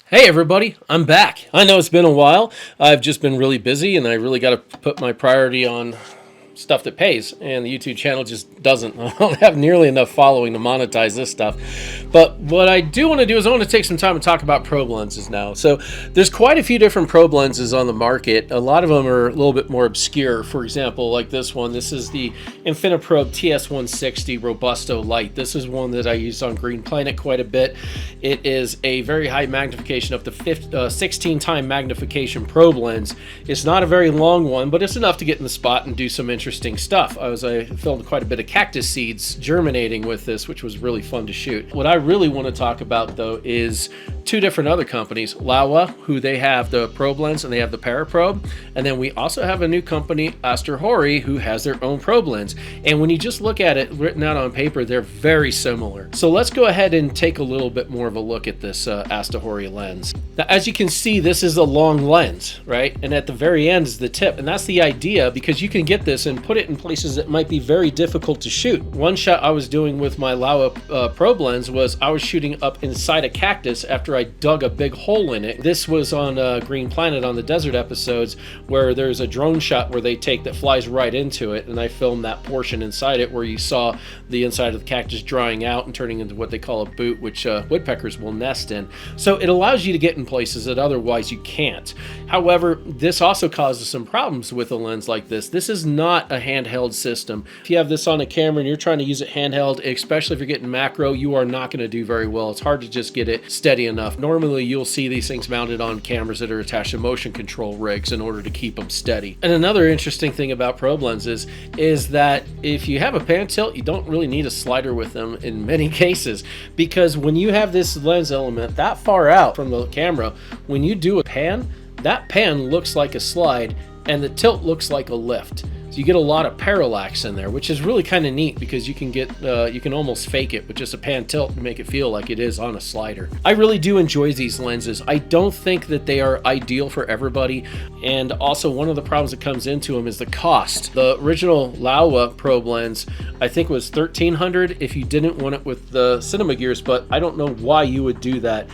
Hey everybody, I'm back. I know it's been a while. I've just been really busy and I really got to put my priority on stuff that pays, and the YouTube channel just doesn't. I don't have nearly enough following to monetize this stuff. But what I do want to do is I want to take some time and talk about probe lenses now. So there's quite a few different probe lenses on the market. A lot of them are a little bit more obscure. For example, like this one. This is the Infiniprobe TS160 Robusto Light. This is one that I used on Green Planet quite a bit. It is a very high magnification, up to 16 time magnification probe lens. It's not a very long one, but it's enough to get in the spot and do some interesting stuff. I filmed quite a bit of cactus seeds germinating with this, which was really fun to shoot. What I really want to talk about though is two different other companies, Laowa, who they have the probe lens and they have the paraprobe, and then we also have a new company, AstrHori, who has their own probe lens. And when you just look at it written out on paper, they're very similar. So let's go ahead and take a little bit more of a look at this AstrHori lens. Now, as you can see, this is a long lens, right? And at the very end is the tip, and that's the idea, because you can get this and put it in places that might be very difficult to shoot. One shot I was doing with my Laowa Probe Lens was I was shooting up inside a cactus after I dug a big hole in it. This was on Green Planet on the desert episodes, where there's a drone shot where they take that flies right into it, and I filmed that portion inside it where you saw the inside of the cactus drying out and turning into what they call a boot, which woodpeckers will nest in. So it allows you to get in places that otherwise you can't. However, this also causes some problems with a lens like this. This is not a handheld system. If you have this on a camera and you're trying to use it handheld, especially if you're getting macro, you are not going to do very well. It's hard to just get it steady enough. Normally you'll see these things mounted on cameras that are attached to motion control rigs in order to keep them steady. And another interesting thing about probe lenses is that if you have a pan tilt, you don't really need a slider with them in many cases, because when you have this lens element that far out from the camera, when you do a pan, that pan looks like a slide and the tilt looks like a lift. So you get a lot of parallax in there, which is really kind of neat, because you can get you can almost fake it with just a pan tilt to make it feel like it is on a slider. I really do enjoy these lenses. I don't think that they are ideal for everybody, and also one of the problems that comes into them is the cost. The original Laowa Probe lens I think was $1,300 if you didn't want it with the cinema gears, but I don't know why you would do that.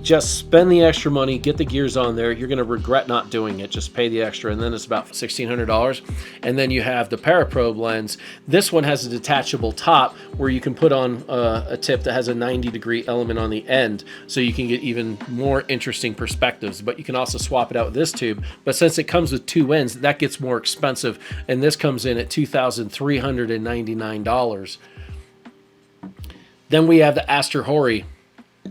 Just spend the extra money, get the gears on there. You're going to regret not doing it. Just pay the extra, and then it's about $1,600. And then you have the paraprobe lens. This one has a detachable top where you can put on a tip that has a 90-degree element on the end, so you can get even more interesting perspectives. But you can also swap it out with this tube. But since it comes with two ends, that gets more expensive, and this comes in at $2,399. Then we have the AstrHori,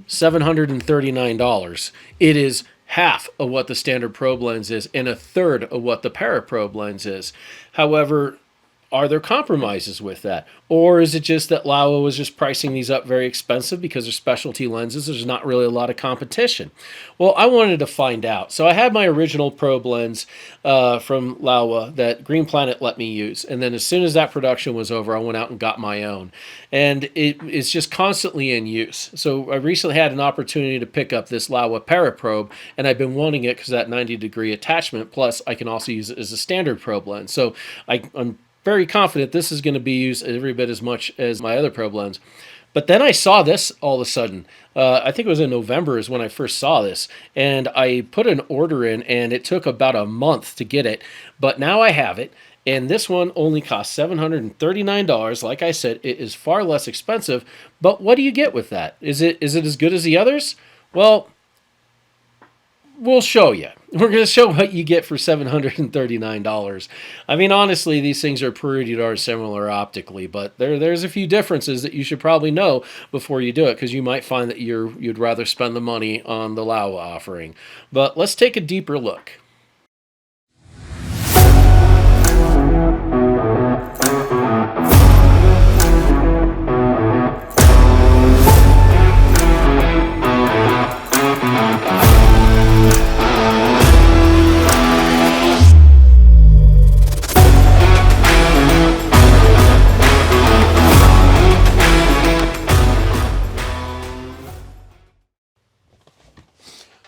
$739. It is half of what the standard probe lens is and a third of what the paraprobe lens is. However, are there compromises with that? Or is it just that Laowa was just pricing these up very expensive because they're specialty lenses? There's not really a lot of competition. Well, I wanted to find out. So I had my original probe lens from Laowa that Green Planet let me use. And then as soon as that production was over, I went out and got my own. And it's just constantly in use. So I recently had an opportunity to pick up this Laowa Paraprobe, and I've been wanting it because of that 90-degree attachment. Plus, I can also use it as a standard probe lens. So I'm very confident this is going to be used every bit as much as my other probe lens. But then I saw this all of a sudden. I think it was in November is when I first saw this. And I put an order in, and it took about a month to get it. But now I have it. And this one only costs $739. Like I said, it is far less expensive. But what do you get with that? Is it as good as the others? Well, we'll show you. We're going to show what you get for $739. I mean, honestly, these things are pretty darn similar optically, but there's a few differences that you should probably know before you do it, because you might find that you'd rather spend the money on the Laowa offering. But let's take a deeper look.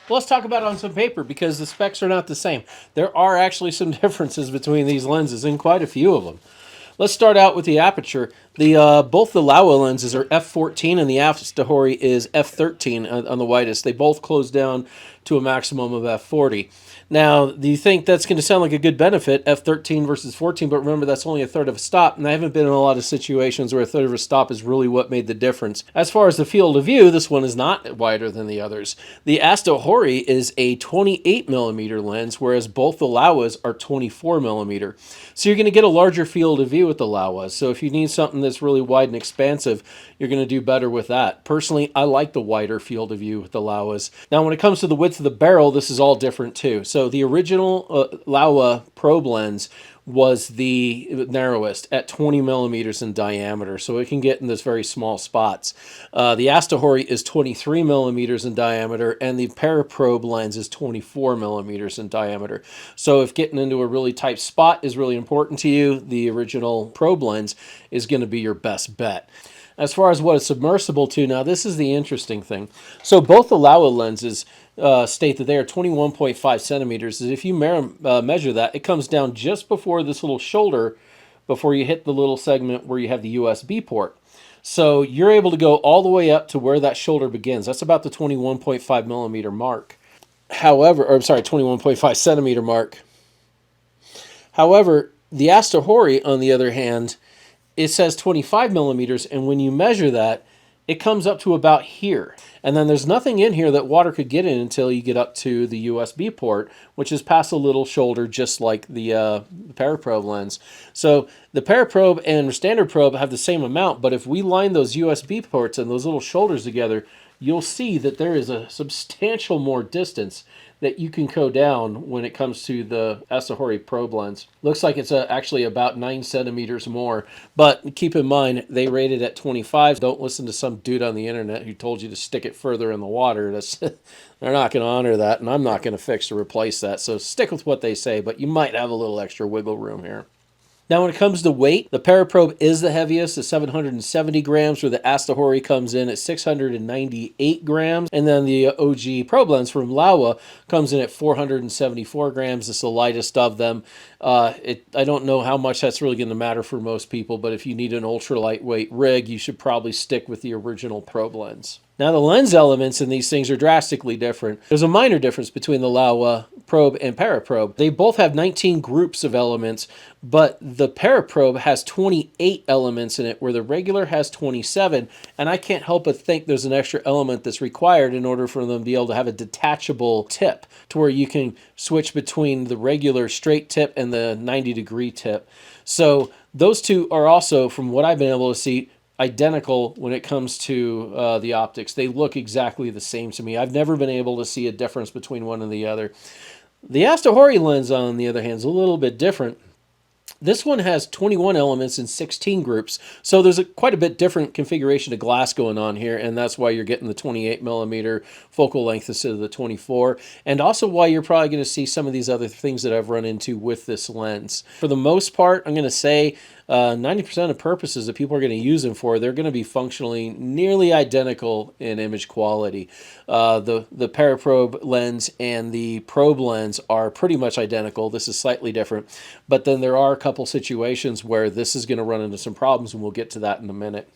Let's talk about it on some paper, because the specs are not the same. There are actually some differences between these lenses, and quite a few of them. Let's start out with the aperture. The both the Laowa lenses are f14 and the AstrHori is f13 on the widest. They both close down to a maximum of f40. Now, do you think that's going to sound like a good benefit, f13 versus 14? But remember, that's only a third of a stop, and I haven't been in a lot of situations where a third of a stop is really what made the difference. As far as the field of view, this one is not wider than the others. The AstrHori is a 28 millimeter lens, whereas both the Laowas are 24 millimeter. So you're going to get a larger field of view with the Laowas. So if you need something that's really wide and expansive, you're going to do better with that. Personally, I like the wider field of view with the Laowas. Now, when it comes to the width of the barrel, this is all different too. So the original Laowa Probe lens was the narrowest at 20 millimeters in diameter, so it can get in this very small spots. The AstrHori is 23 millimeters in diameter, and the Paraprobe lens is 24 millimeters in diameter. So if getting into a really tight spot is really important to you, the original probe lens is going to be your best bet. As far as what it's submersible to, now this is the interesting thing. So both the Laowa lenses state that they are 21.5 centimeters. If you measure that, it comes down just before this little shoulder, before you hit the little segment where you have the USB port. So you're able to go all the way up to where that shoulder begins. That's about the 21.5 millimeter mark. However, or I'm sorry, 21.5 centimeter mark. However, the AstrHori, on the other hand, it says 25 millimeters, and when you measure that, it comes up to about here. And then there's nothing in here that water could get in until you get up to the USB port, which is past a little shoulder, just like the Paraprobe lens. So the Paraprobe and standard probe have the same amount, but if we line those USB ports and those little shoulders together, you'll see that there is a substantial more distance that you can go down when it comes to the AstrHori Probe lens. Looks like it's actually about 9 centimeters more, but keep in mind, they rate it at 25. Don't listen to some dude on the internet who told you to stick it further in the water. They're not going to honor that, and I'm not going to fix or replace that, so stick with what they say, but you might have a little extra wiggle room here. Now, when it comes to weight, the Paraprobe is the heaviest at 770 grams, where the AstrHori comes in at 698 grams. And then the OG Probe lens from Laowa comes in at 474 grams. It's the lightest of them. I don't know how much that's really going to matter for most people, but if you need an ultra lightweight rig, you should probably stick with the original Probe lens. Now, the lens elements in these things are drastically different. There's a minor difference between the Laowa Probe and Paraprobe. They both have 19 groups of elements, but the Paraprobe has 28 elements in it, where the regular has 27, and I can't help but think there's an extra element that's required in order for them to be able to have a detachable tip, to where you can switch between the regular straight tip and the 90-degree tip. So those two are also, from what I've been able to see, identical when it comes to the optics. They look exactly the same to me. I've never been able to see a difference between one and the other. The AstrHori lens, on the other hand, is a little bit different. This one has 21 elements in 16 groups, so there's quite a bit different configuration of glass going on here, and that's why you're getting the 28 millimeter focal length instead of the 24, and also why you're probably going to see some of these other things that I've run into with this lens. For the most part, I'm going to say 90% of purposes that people are going to use them for, they're going to be functionally nearly identical in image quality. The Paraprobe lens and the Probe lens are pretty much identical. This is slightly different, but then there are a couple situations where this is going to run into some problems, and we'll get to that in a minute.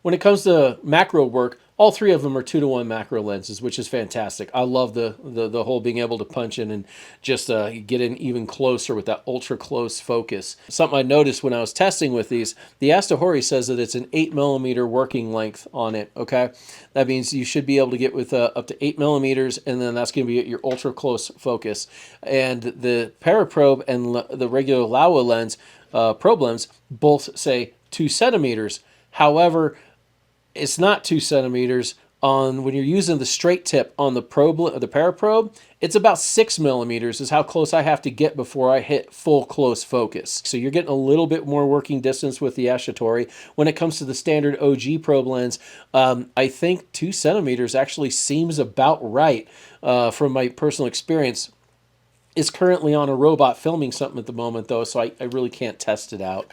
When it comes to macro work, all three of them are 2-to-1 macro lenses, which is fantastic. I love the whole being able to punch in and just get in even closer with that ultra close focus. Something I noticed when I was testing with these, the AstrHori says that it's an 8 millimeter working length on it, okay? That means you should be able to get with up to 8 millimeters, and then that's going to be at your ultra close focus. And the Paraprobe and the regular Laowa lens, probe lens, both say 2 centimeters. However, it's not 2 centimeters on when you're using the straight tip on the Paraprobe. It's about 6 millimeters is how close I have to get before I hit full close focus. So you're getting a little bit more working distance with the AstrHori. When it comes to the standard OG Probe lens, I think 2 centimeters actually seems about right from my personal experience. It's currently on a robot filming something at the moment, though, so I really can't test it out.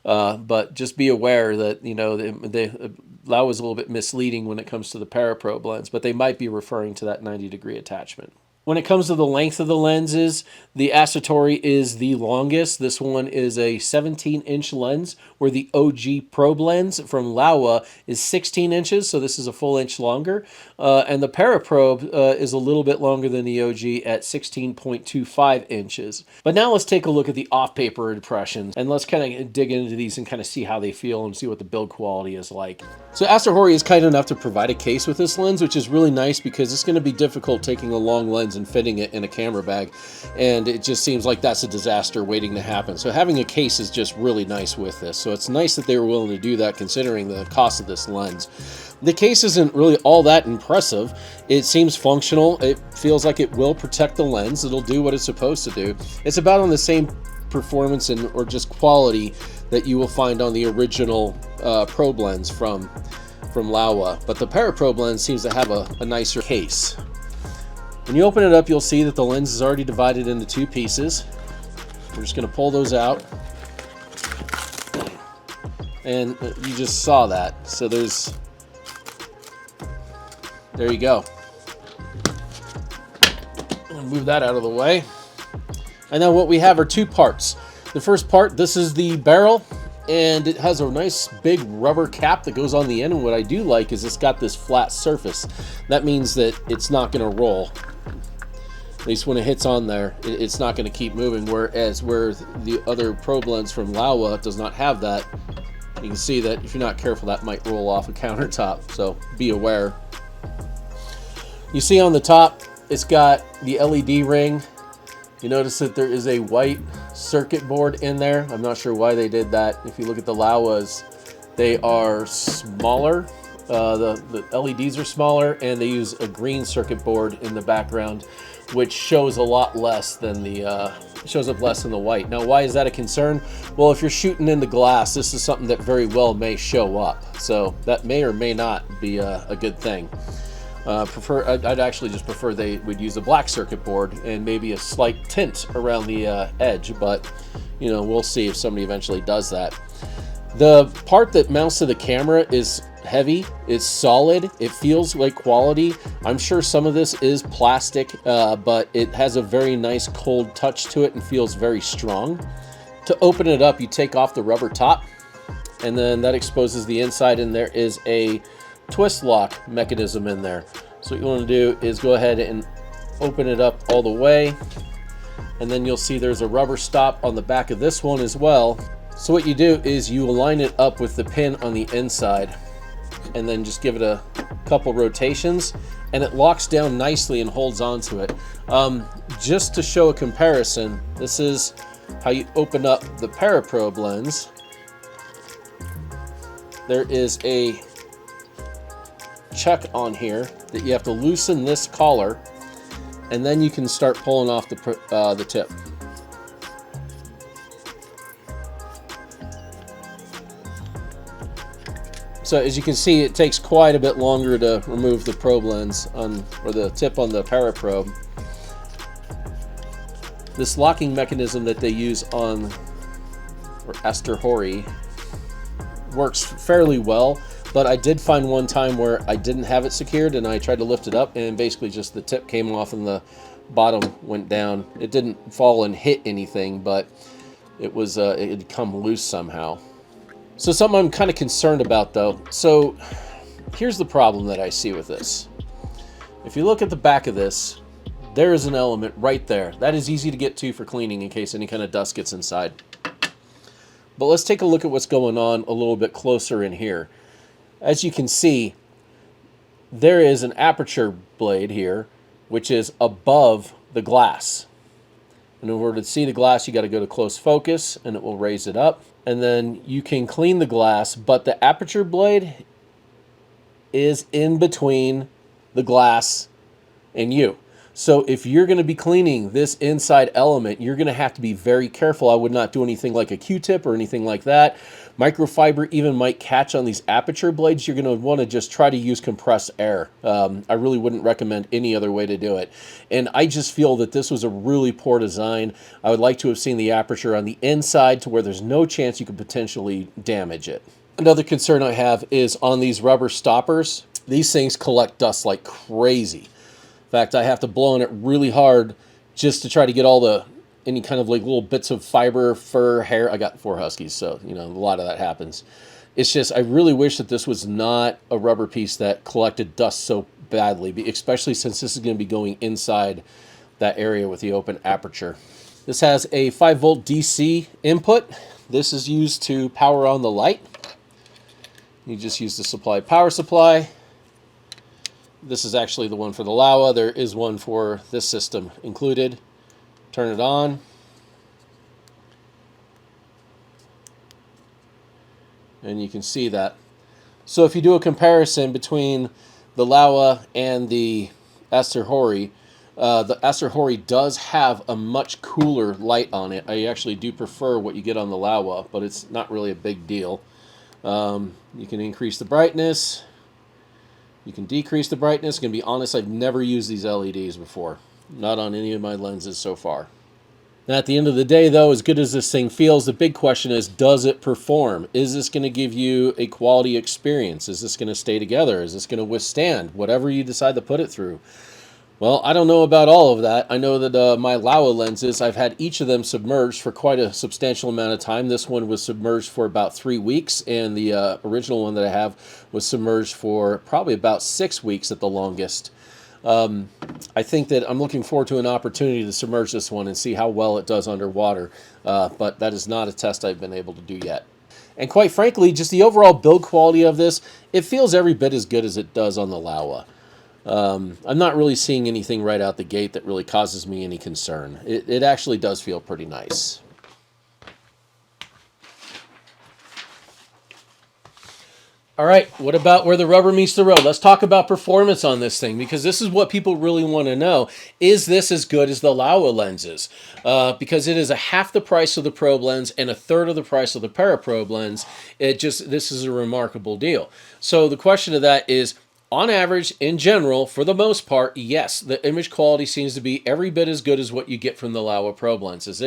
But just be aware that, you know, the Laowa is a little bit misleading when it comes to the Paraprobe lens, but they might be referring to that 90-degree attachment. When it comes to the length of the lenses, the AstrHori is the longest. This one is a 17-inch lens, where the OG Probe lens from Laowa is 16 inches, so this is a full inch longer. And the Paraprobe is a little bit longer than the OG at 16.25 inches. But now let's take a look at the off-paper impressions, and let's kind of dig into these and kind of see how they feel and see what the build quality is like. So AstrHori is kind enough to provide a case with this lens, which is really nice because it's going to be difficult taking a long lens and fitting it in a camera bag, and it just seems like that's a disaster waiting to happen. So having a case is just really nice with this. So it's nice that they were willing to do that considering the cost of this lens. The case isn't really all that impressive. It seems functional. It feels like it will protect the lens. It'll do what it's supposed to do. It's about on the same performance and or just quality that you will find on the original probe lens from Laowa, but the Paraprobe lens seems to have a nicer case. When you open it up, you'll see that the lens is already divided into two pieces. We're just going to pull those out, and you just saw that. So there you go. Move that out of the way. And then what we have are two parts. The first part, this is the barrel, and it has a nice big rubber cap that goes on the end, and what I do like is it's got this flat surface. That means that it's not going to roll. At least when it hits on there, it's not going to keep moving, whereas where the other probe lens from Laowa does not have that. You can see that if you're not careful, that might roll off a countertop, so be aware. You see on the top, it's got the LED ring. You notice that there is a white circuit board in there. I'm not sure why they did that. If you look at the Laowas, they are smaller. The LEDs are smaller, and they use a green circuit board in the background, which shows a lot less than the shows up less than the white. Now, why is that a concern? Well, if you're shooting in the glass, this is something that very well may show up. So that may or may not be a good thing. I'd actually just prefer they would use a black circuit board and maybe a slight tint around the edge, but you know, we'll see if somebody eventually does that. The part that mounts to the camera is heavy, it's solid, it feels like quality. I'm sure some of this is plastic, but it has a very nice cold touch to it and feels very strong. To open it up, you take off the rubber top, and then that exposes the inside, and there is a twist lock mechanism in there. So what you want to do is go ahead and open it up all the way, and then you'll see there's a rubber stop on the back of this one as well. So what you do is you align it up with the pin on the inside, and then just give it a couple rotations, and it locks down nicely and holds onto it. Just to show a comparison, this is how you open up the Paraprobe lens. There is a chuck on here that you have to loosen this collar, and then you can start pulling off the tip. So as you can see, it takes quite a bit longer to remove the probe lens or the tip on the Paraprobe. This locking mechanism that they use on AstrHori works fairly well, but I did find one time where I didn't have it secured, and I tried to lift it up, and basically just the tip came off and the bottom went down. It didn't fall and hit anything, but it was it had come loose somehow. So something I'm kind of concerned about though. So here's the problem that I see with this. If you look at the back of this, there is an element right there. That is easy to get to for cleaning in case any kind of dust gets inside. But let's take a look at what's going on a little bit closer in here. As you can see, there is an aperture blade here, which is above the glass. And in order to see the glass, you got to go to close focus, and it will raise it up. And then you can clean the glass, but the aperture blade is in between the glass and you. So if you're going to be cleaning this inside element, you're going to have to be very careful. I would not do anything like a Q-tip or anything like that. Microfiber even might catch on these aperture blades. You're going to want to just try to use compressed air. I really wouldn't recommend any other way to do it. And I just feel that this was a really poor design. I would like to have seen the aperture on the inside to where there's no chance you could potentially damage it. Another concern I have is on these rubber stoppers. These things collect dust like crazy. In fact, I have to blow on it really hard just to try to get all the any kind of like little bits of fiber, fur, hair. I got 4 huskies, so you know a lot of that happens. It's just I really wish that this was not a rubber piece that collected dust so badly, especially since this is going to be going inside that area with the open aperture. This has a 5-volt DC input. This is used to power on the light. You just use the supplied power supply. This is actually the one for the Laowa. There is one for this system included. Turn it on. And you can see that. So if you do a comparison between the Laowa and the AstrHori, the AstrHori does have a much cooler light on it. I actually do prefer what you get on the Laowa, but it's not really a big deal. You can increase the brightness. You can decrease the brightness. I'm going to be honest, I've never used these LEDs before. Not on any of my lenses so far. Now, at the end of the day, though, as good as this thing feels, the big question is, does it perform? Is this going to give you a quality experience? Is this going to stay together? Is this going to withstand whatever you decide to put it through? Well, I don't know about all of that. I know that my Laowa lenses, I've had each of them submerged for quite a substantial amount of time. This one was submerged for about 3 weeks, and the original one that I have was submerged for probably about 6 weeks at the longest. I think that I'm looking forward to an opportunity to submerge this one and see how well it does underwater, but that is not a test I've been able to do yet. And quite frankly, just the overall build quality of this, it feels every bit as good as it does on the Laowa. I'm not really seeing anything right out the gate that really causes me any concern. It actually does feel pretty nice. All right, what about where the rubber meets the road? Let's talk about performance on this thing, because this is what people really want to know. Is this as good as the Laowa lenses? Because it is a half the price of the probe lens and a third of the price of the paraprobe lens. This is a remarkable deal. So the question of that is, on average, in general, for the most part, yes, the image quality seems to be every bit as good as what you get from the Laowa Probe lenses.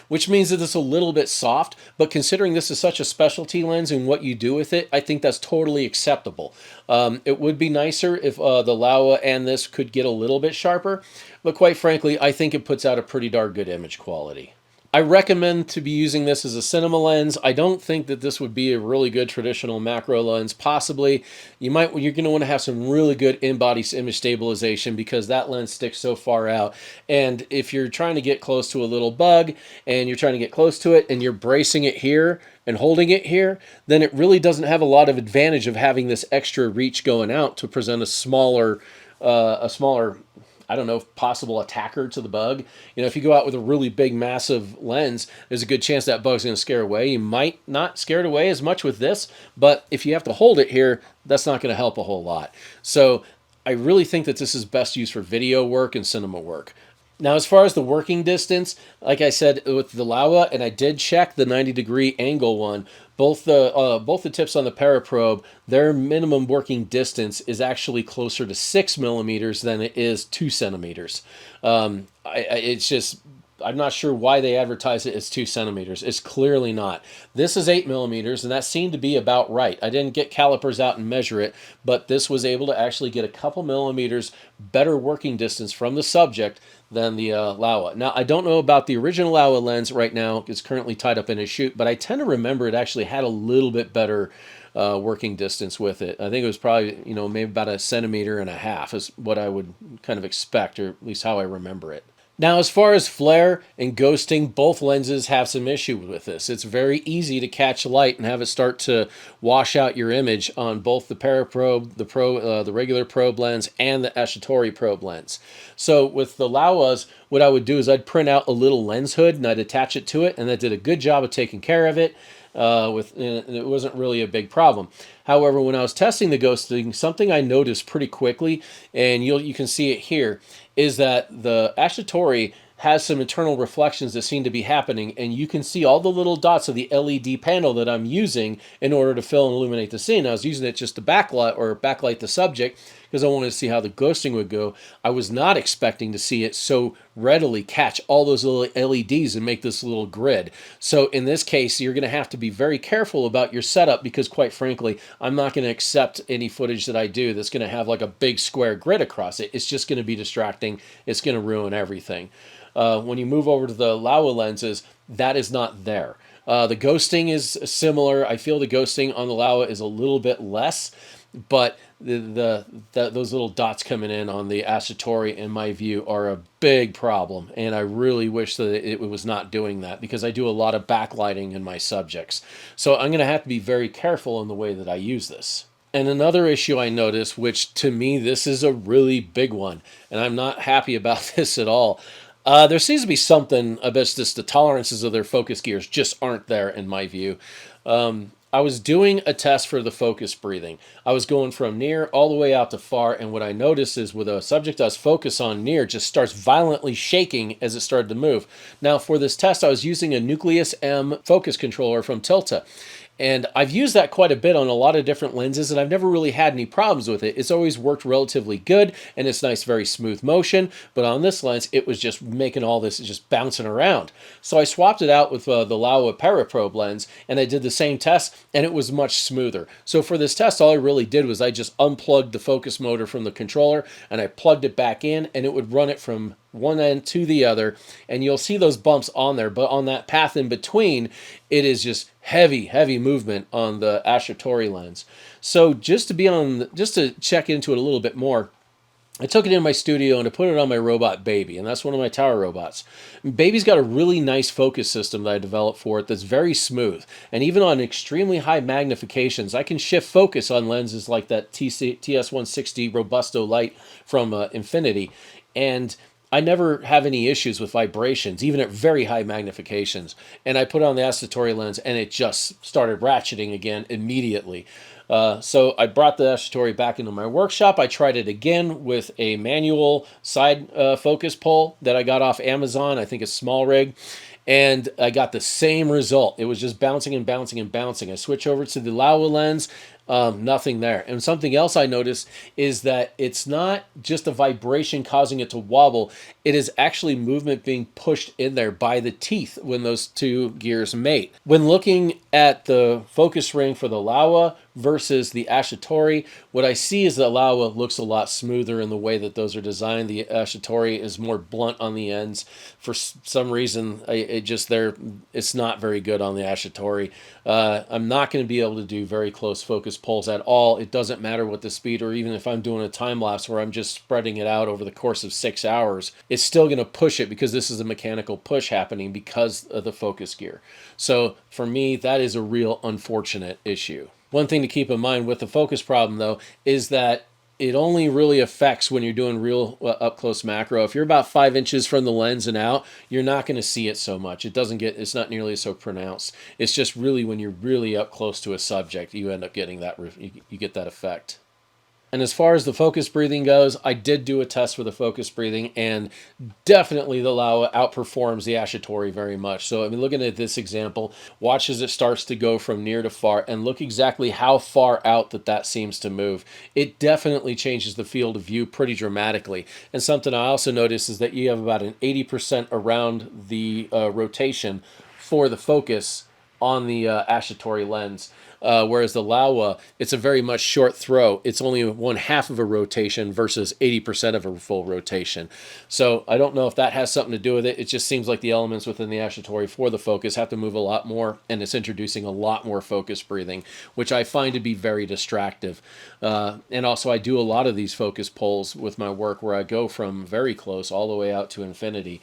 Which means that it's a little bit soft, but considering this is such a specialty lens and what you do with it, I think that's totally acceptable. It would be nicer if the Laowa and this could get a little bit sharper, but quite frankly, I think it puts out a pretty darn good image quality. I recommend to be using this as a cinema lens. I don't think that this would be a really good traditional macro lens. Possibly, you're going to want to have some really good in-body image stabilization because that lens sticks so far out. And if you're trying to get close to a little bug and you're trying to get close to it and you're bracing it here and holding it here, then it really doesn't have a lot of advantage of having this extra reach going out to present a smaller I don't know, possible attacker to the bug. You know, if you go out with a really big, massive lens, there's a good chance that bug's going to scare away. You might not scare it away as much with this, but if you have to hold it here, that's not going to help a whole lot. So I really think that this is best used for video work and cinema work. Now, as far as the working distance, like I said with the Laowa, and I did check the 90-degree angle one, both the tips on the paraprobe, their minimum working distance is actually closer to 6 millimeters than it is 2 centimeters. It's just, I'm not sure why they advertise it as 2 centimeters. It's clearly not. This is 8 millimeters, and that seemed to be about right. I didn't get calipers out and measure it, but this was able to actually get a couple millimeters better working distance from the subject than the Laowa. Now, I don't know about the original Laowa lens right now. It's currently tied up in a chute, but I tend to remember it actually had a little bit better working distance with it. I think it was probably, maybe about 1.5 centimeters is what I would kind of expect, or at least how I remember it. Now, as far as flare and ghosting, both lenses have some issue with this. It's very easy to catch light and have it start to wash out your image on both the paraprobe, the regular probe lens, and the AstrHori probe lens. So with the Laowas, what I would do is I'd print out a little lens hood and I'd attach it to it, and that did a good job of taking care of it. And it wasn't really a big problem. However, when I was testing the ghosting, something I noticed pretty quickly, and you can see it here, is that the AstrHori has some internal reflections that seem to be happening, and you can see all the little dots of the LED panel that I'm using in order to fill and illuminate the scene. I was using it just to backlight the subject because I wanted to see how the ghosting would go. I was not expecting to see it so readily catch all those little LEDs and make this little grid. So in this case, you're going to have to be very careful about your setup because, quite frankly, I'm not going to accept any footage that I do that's going to have like a big square grid across it. It's just going to be distracting. It's going to ruin everything. When you move over to the Laowa lenses, that is not there. The ghosting is similar. I feel the ghosting on the Laowa is a little bit less, but those little dots coming in on the AstrHori, in my view, are a big problem, and I really wish that it was not doing that because I do a lot of backlighting in my subjects. So I'm going to have to be very careful in the way that I use this. And another issue I noticed, which to me, this is a really big one, and I'm not happy about this at all. There seems to be something about just the tolerances of their focus gears just aren't there in my view. I was doing a test for the focus breathing. I was going from near all the way out to far, and what I noticed is with a subject I was focused on near just starts violently shaking as it started to move. Now for this test, I was using a Nucleus M focus controller from Tilta. And I've used that quite a bit on a lot of different lenses, and I've never really had any problems with it. It's always worked relatively good, and it's nice, very smooth motion. But on this lens, it was just making all this, just bouncing around. So I swapped it out with the Laowa Probe lens, and I did the same test, and it was much smoother. So for this test, all I really did was I just unplugged the focus motor from the controller, and I plugged it back in, and it would run it from one end to the other, and you'll see those bumps on there, but on that path in between, it is just heavy movement on the AstrHori lens. So just to check into it a little bit more, I took it in my studio and I put it on my robot Baby, and that's one of my tower robots. Baby's got a really nice focus system that I developed for it that's very smooth. And even on extremely high magnifications, I can shift focus on lenses like that TS160 Robusto light from Infinity. And I never have any issues with vibrations, even at very high magnifications. And I put on the AstrHori lens, and it just started ratcheting again immediately. So I brought the AstrHori back into my workshop. I tried it again with a manual side focus pull that I got off Amazon. I think a small rig. And I got the same result. It was just bouncing and bouncing and bouncing. I switch over to the Laowa lens. Nothing there. And something else I noticed is that it's not just a vibration causing it to wobble. It is actually movement being pushed in there by the teeth when those two gears mate. When looking at the focus ring for the Laowa versus the AstrHori, what I see is that Laowa looks a lot smoother in the way that those are designed. The AstrHori is more blunt on the ends. For some reason, it's not very good on the AstrHori. I'm not going to be able to do very close focus pulls at all. It doesn't matter what the speed, or even if I'm doing a time lapse where I'm just spreading it out over the course of 6 hours, it's still going to push it because this is a mechanical push happening because of the focus gear. So for me, that is a real unfortunate issue. One thing to keep in mind with the focus problem, though, is that it only really affects when you're doing real up-close macro. If you're about 5 inches from the lens and out, you're not going to see it so much. It's not nearly so pronounced. It's just really when you're really up close to a subject, you end up getting that, you get that effect. And as far as the focus breathing goes, I did do a test for the focus breathing, and definitely the Laowa outperforms the AstrHori very much. So, I mean, looking at this example, watch as it starts to go from near to far, and look exactly how far out that seems to move. It definitely changes the field of view pretty dramatically. And something I also noticed is that you have about an 80% around the rotation for the focus on the AstrHori lens. Whereas the Laowa, it's a very much short throw. It's only 1/2 of a rotation versus 80% of a full rotation. So I don't know if that has something to do with it. It just seems like the elements within the AstrHori for the focus have to move a lot more, and it's introducing a lot more focus breathing, which I find to be very distractive. And also I do a lot of these focus pulls with my work where I go from very close all the way out to infinity.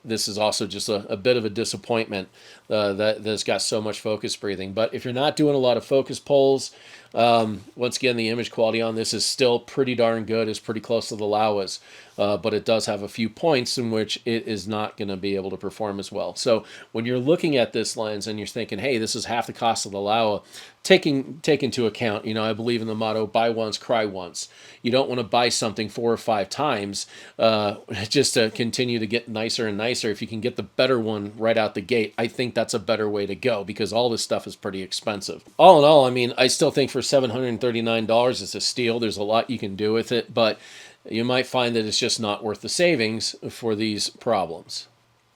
This is also just a bit of a disappointment that's got so much focus breathing. But if you're not doing a lot of focus pulls, Once again, the image quality on this is still pretty darn good. It's pretty close to the Laowas, but it does have a few points in which it is not going to be able to perform as well. So when you're looking at this lens and you're thinking, hey, this is half the cost of the Laowa, take into account, I believe in the motto, buy once, cry once. You don't want to buy something 4 or 5 times just to continue to get nicer and nicer. If you can get the better one right out the gate, I think that's a better way to go, because all this stuff is pretty expensive. All in all, I mean, I still think for $739 it's a steal. There's a lot you can do with it, but you might find that it's just not worth the savings for these problems.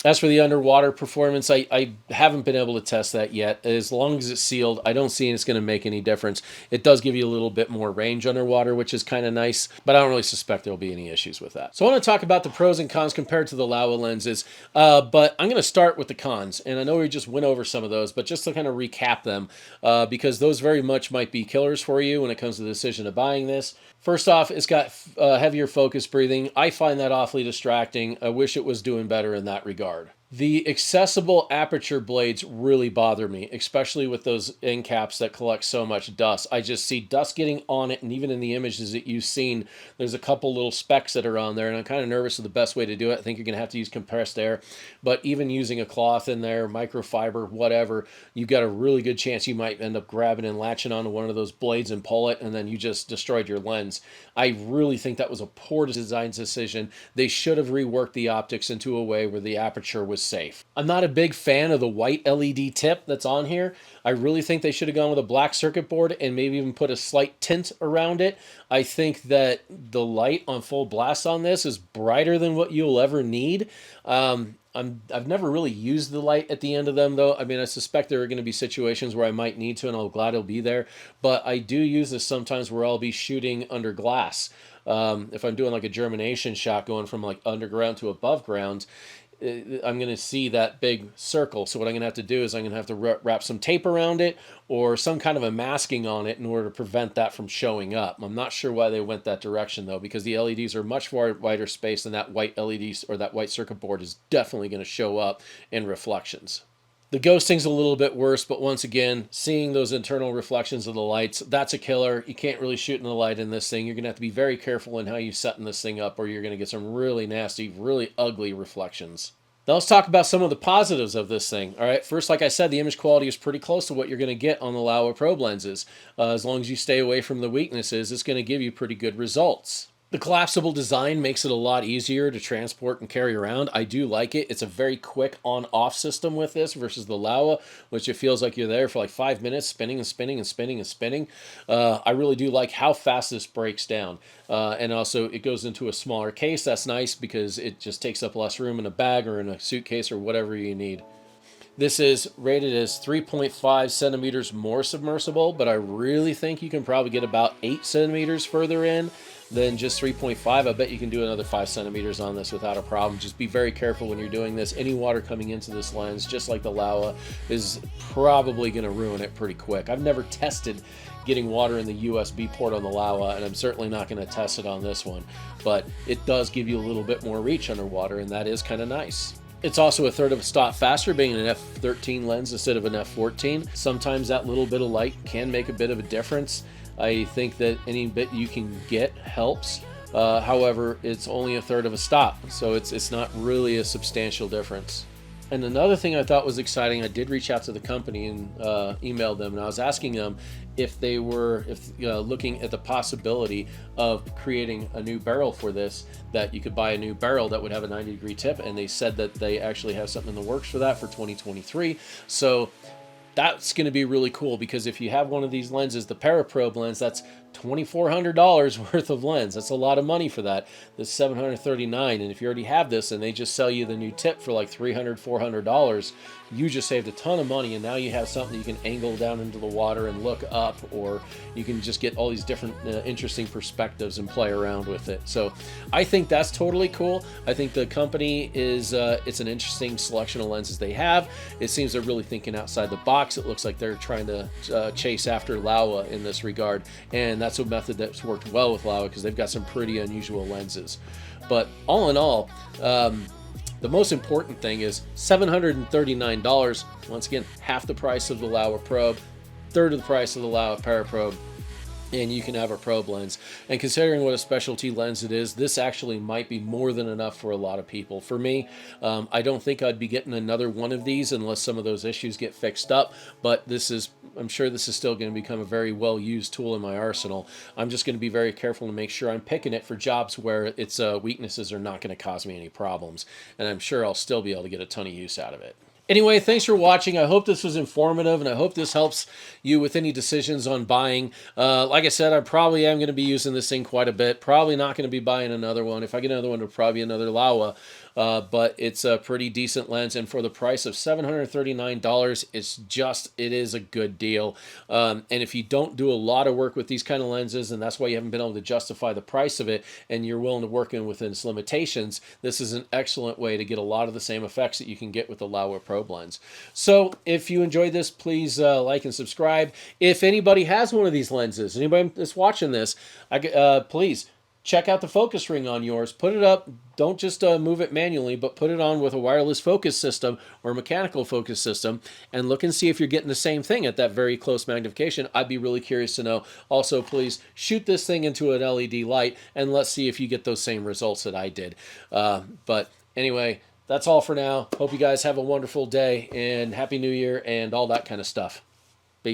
As for the underwater performance, I haven't been able to test that yet. As long as it's sealed, I don't see it's going to make any difference. It does give you a little bit more range underwater, which is kind of nice, but I don't really suspect there'll be any issues with that. So I want to talk about the pros and cons compared to the Laowa lenses, but I'm going to start with the cons. And I know we just went over some of those, but just to kind of recap them, because those very much might be killers for you when it comes to the decision of buying this. First off, it's got heavier focus breathing. I find that awfully distracting. I wish it was doing better in that regard. The accessible aperture blades really bother me, especially with those end caps that collect so much dust. I just see dust getting on it, and even in the images that you've seen, there's a couple little specks that are on there, and I'm kind of nervous of the best way to do it. I think you're going to have to use compressed air, but even using a cloth in there, microfiber, whatever, you've got a really good chance you might end up grabbing and latching onto one of those blades and pull it, and then you just destroyed your lens. I really think that was a poor design decision. They should have reworked the optics into a way where the aperture was safe. I'm not a big fan of the white LED tip that's on here. I really think they should have gone with a black circuit board and maybe even put a slight tint around it. I think that the light on full blast on this is brighter than what you'll ever need. I've never really used the light at the end of them, though. I mean, I suspect there are going to be situations where I might need to, and I'm glad it'll be there. But I do use this sometimes where I'll be shooting under glass. If I'm doing like a germination shot going from like underground to above ground, I'm going to see that big circle. So what I'm going to have to do is I'm going to have to wrap some tape around it or some kind of a masking on it in order to prevent that from showing up. I'm not sure why they went that direction, though, because the LEDs are much wider space, and that white LED or that white circuit board is definitely going to show up in reflections. The ghosting's a little bit worse, but once again, seeing those internal reflections of the lights, that's a killer. You can't really shoot in the light in this thing. You're going to have to be very careful in how you're setting this thing up, or you're going to get some really nasty, really ugly reflections. Now let's talk about some of the positives of this thing. All right, first, like I said, the image quality is pretty close to what you're going to get on the Laowa Probe lenses. As long as you stay away from the weaknesses, it's going to give you pretty good results. The collapsible design makes it a lot easier to transport and carry around. I do like it. It's a very quick on-off system with this versus the Laowa, which it feels like you're there for like 5 minutes, spinning and spinning and spinning and spinning. I really do like how fast this breaks down. And also, it goes into a smaller case. That's nice because it just takes up less room in a bag or in a suitcase or whatever you need. This is rated as 3.5 centimeters more submersible, but I really think you can probably get about 8 centimeters further in than just 3.5. I bet you can do another 5 centimeters on this without a problem. Just be very careful when you're doing this. Any water coming into this lens, just like the Laowa, is probably going to ruin it pretty quick. I've never tested getting water in the USB port on the Laowa, and I'm certainly not going to test it on this one, but it does give you a little bit more reach underwater, and that is kind of nice. It's also a third of a stop faster, being an f13 lens instead of an f14. Sometimes that little bit of light can make a bit of a difference. I think that any bit you can get helps. However, it's only a third of a stop, so it's not really a substantial difference. And another thing I thought was exciting, I did reach out to the company and emailed them, and I was asking them if they were looking at the possibility of creating a new barrel for this, that you could buy a new barrel that would have a 90-degree tip, and they said that they actually have something in the works for that for 2023. So that's going to be really cool, because if you have one of these lenses, the Probe lens, that's $2,400 worth of lens. That's a lot of money for that. This is $739, and if you already have this and they just sell you the new tip for like $300, $400, you just saved a ton of money, and now you have something you can angle down into the water and look up, or you can just get all these different interesting perspectives and play around with it. So I think that's totally cool. I think the company is it's an interesting selection of lenses they have. It seems they're really thinking outside the box. It looks like they're trying to chase after Laowa in this regard, and that's a method that's worked well with Laowa because they've got some pretty unusual lenses. But all in all, the most important thing is $739. Once again, half the price of the Laowa Probe, third of the price of the Laowa Probe. and you can have a probe lens. And considering what a specialty lens it is, this actually might be more than enough for a lot of people. For me, I don't think I'd be getting another one of these unless some of those issues get fixed up. But I'm sure this is still going to become a very well used tool in my arsenal. I'm just going to be very careful to make sure I'm picking it for jobs where its weaknesses are not going to cause me any problems. And I'm sure I'll still be able to get a ton of use out of it. Anyway, thanks for watching. I hope this was informative, and I hope this helps you with any decisions on buying. Like I said, I probably am going to be using this thing quite a bit. Probably not going to be buying another one. If I get another one, it'll probably be another Laowa. But it's a pretty decent lens, and for the price of $739, it is a good deal. And if you don't do a lot of work with these kind of lenses, and that's why you haven't been able to justify the price of it, and you're willing to work within its limitations, this is an excellent way to get a lot of the same effects that you can get with the Laowa Probe lens. So if you enjoyed this, please like and subscribe. If anybody has one of these lenses, anybody that's watching this, please check out the focus ring on yours. Put it up. Don't just move it manually, but put it on with a wireless focus system or a mechanical focus system and look and see if you're getting the same thing at that very close magnification. I'd be really curious to know. Also, please shoot this thing into an LED light and let's see if you get those same results that I did. But anyway, that's all for now. Hope you guys have a wonderful day and Happy New Year and all that kind of stuff.